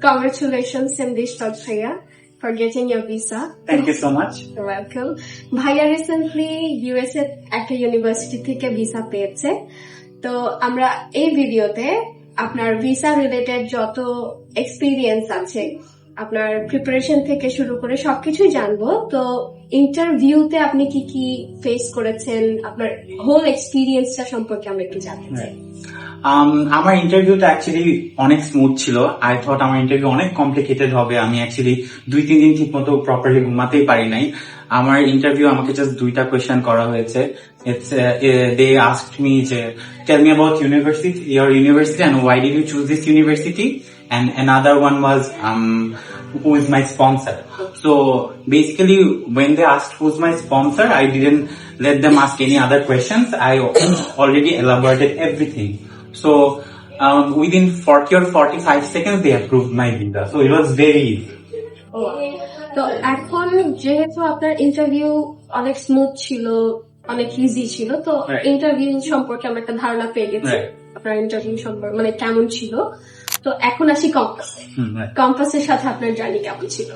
Congratulations, Sandesh Bhaiya, for getting your visa. Thank you so much. You're welcome. ভাইয়া recently USA একটা university থেকে visa পেয়েছে। তো আমরা এই ভিডিওতে আপনার ভিসা রিলেটেড যত এক্সপিরিয়েন্স আছে, আপনার প্রিপারেশন থেকে শুরু করে সবকিছুই জানবো। তো ইন্টারভিউতে আপনি কি কি ফেস করেছেন, আপনার হোল এক্সপিরিয়েন্সটা সম্পর্কে আমরা একটু জানতে চাই। আমার ইন্টারভিউটা অ্যাকচুয়ালি অনেক স্মুথ ছিল। আই থট আমার ইন্টারভিউ অনেক কমপ্লিকেটেড হবে। আমি অ্যাকচুয়ালি 2-3 দিন ঠিক মতো প্রপারলি ঘুমাতেই পারি নাই। আমার ইন্টারভিউ আমাকে জাস্ট 2টা কোয়েশ্চেন করা হয়েছে। দে আস্কড মি যে tell me about your university and why did you choose this university, and another one was who is my sponsor. So basically when they asked who's my sponsor, I didn't let them ask any other questions. I already elaborated everything. So within 40 or 45 seconds they approved my visa. So it was very easy. তো এখন যেহেতু আপনার interview অনেক smooth ছিল, অনেক easy ছিল, তো interview সম্পর্কে আমরা একটা ধারণা পেয়ে গেছি আপনার ইন্টারভিউ সম্পর্কে মানে কেমন ছিল। তো এখন আসি কম্পাসে। কম্পাসের সাথে আপনার জার্নি কেমন ছিল?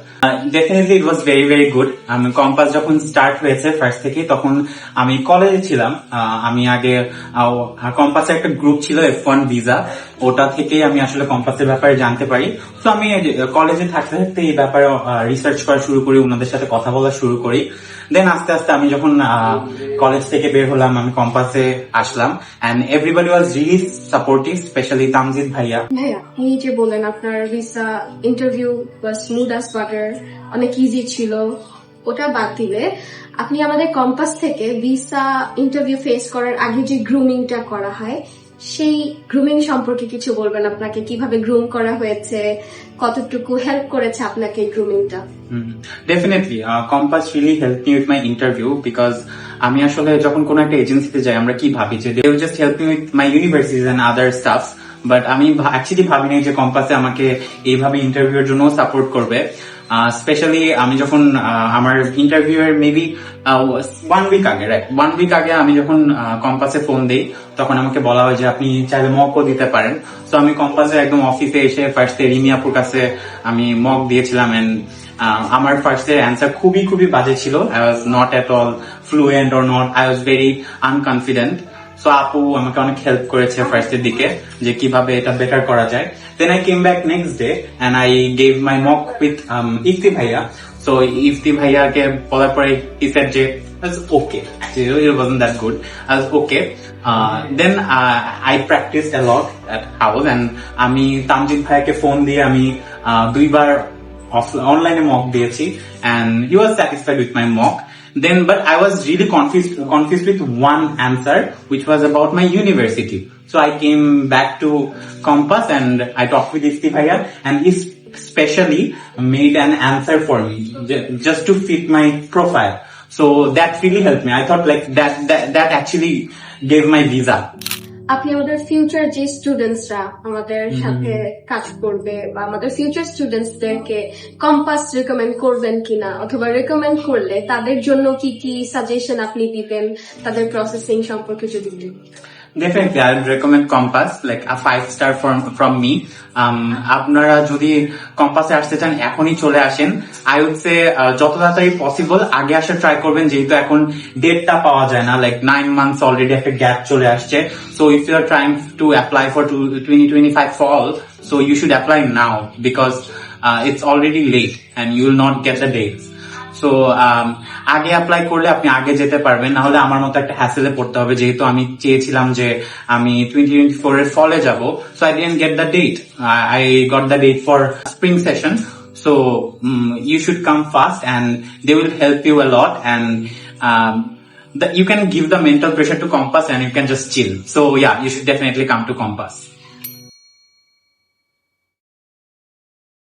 Definitely it was very very good. আমি কম্পাস যখন স্টার্ট হয়েছে ফার্স্ট থেকে, তখন আমি কলেজে ছিলাম। আমি আগে কম্পাসের একটা গ্রুপ ছিল F1 ভিসা, ওটা থেকেই আমি আসলে কম্পাসের ব্যাপারে জানতে পারি। তো আমি কলেজে থাকতে থাকতে এই ব্যাপারে রিসার্চ করা শুরু করি, ওনাদের সাথে কথা বলা শুরু করি। দেন আস্তে আস্তে আমি যখন কলেজ থেকে বের হলাম, আমি কম্পাসে আসলাম, and everybody was really supportive, specially Tamjid ভাইয়া। ভাইয়া আপনি যে বলেন আপনার visa interview was smooth as butter, অনেক ইজি ছিল, ওটা বাদ দিলে আপনি আমাদের কম্পাস থেকে ভিসা ইন্টারভিউ ফেস করার আগে যে গ্রুমিংটা করা হয়, সেই গ্রুমিং সম্পর্কে কিছু বলবেন? আপনাকে কিভাবে গ্রুম করা হয়েছে, কতটুকু হেল্প করেছে আপনাকে গ্রুমিংটা? Definitely compass really help me with my interview, because আমি আসলে যখন কোন একটা এজেন্সিতে যাই, আমরা কি ভাবি যে they will just help me with my universities and other stuffs, but আমি অ্যাকচুয়ালি ভাবিনি যে কম্পাসে আমাকে এইভাবে ইন্টারভিউ এর জন্য সাপোর্ট করবে। স্পেশালি আমি যখন আমার ইন্টারভিউ এর মেবি 1 উইক আগে আমি যখন কম্পাসে ফোন দিই, তখন আমাকে বলা হয় যে আপনি চাইলে মকও দিতে পারেন। তো আমি কম্পাসে একদম অফিসে এসে ফার্স্টে রিমি আপুর কাছে আমি মক দিয়েছিলাম, এন্ড আমার ফার্স্টের অ্যান্সার খুবই খুবই বাজে ছিল। I was not at all fluent or not, I was very unconfident. So আপু আমাকে অনেক হেল্প করেছে ফার্স্টের দিকে যে কিভাবে এটা বেটার করা যায়। Then I came back next day and I gave my mock with Ifti ভাইয়া। সো ইফতি ভাইয়াকে বলার পরে হি সেড যে ওকে, actually it wasn't that good. I was okay. Then I practiced a lot at house, and আমি তামজিদ ভাইয়াকে phone দিয়ে আমি 2বার অনলাইনে মক দিয়েছি, and he was satisfied with my mock. Then, but I was really confused with one answer, which was about my university. So I came back to Compass and I talked with Ifti Bhaiya, and he specially made an answer for me just to fit my profile. So that really helped me. I thought like that actually gave my visa. আপনি আমাদের future যে স্টুডেন্টসরা আমাদের সাথে কাজ করবে বা আমাদের future স্টুডেন্টসদেরকে compass recommend করবেন কিনা, অথবা রেকমেন্ড করলে তাদের জন্য কি কি সাজেশন আপনি দিবেন, তাদের প্রসেসিং সম্পর্কে যদি বলেন? Definitely, I would recommend Compass, like a 5-star from me. আপনারা যদি কম্পাসে আসতে চান এখনই চলে আসেন। I would say যত তাড়াতাড়ি পসিবল আগে আসা ট্রাই করবেন, যেহেতু এখন ডেটটা পাওয়া যায় না, লাইক 9 months অলরেডি একটা গ্যাপ চলে আসছে। So if you are trying to apply for 2025 fall, so you should apply now, because it's already late and you will not get the dates. So আগে অ্যাপ্লাই করলে আপনি আগে যেতে পারবেন, না হলে আমার মতো একটা হ্যাসেলে পড়তে হবে, যেহেতু আমি চেয়েছিলাম যে আমি 2024 এর ফলে যাব। So I didn't get the date, I got the date for spring session. So you should come fast and they will help you a lot, and you can give the mental pressure to Compass and you can just chill. So yeah, you should definitely come to Compass.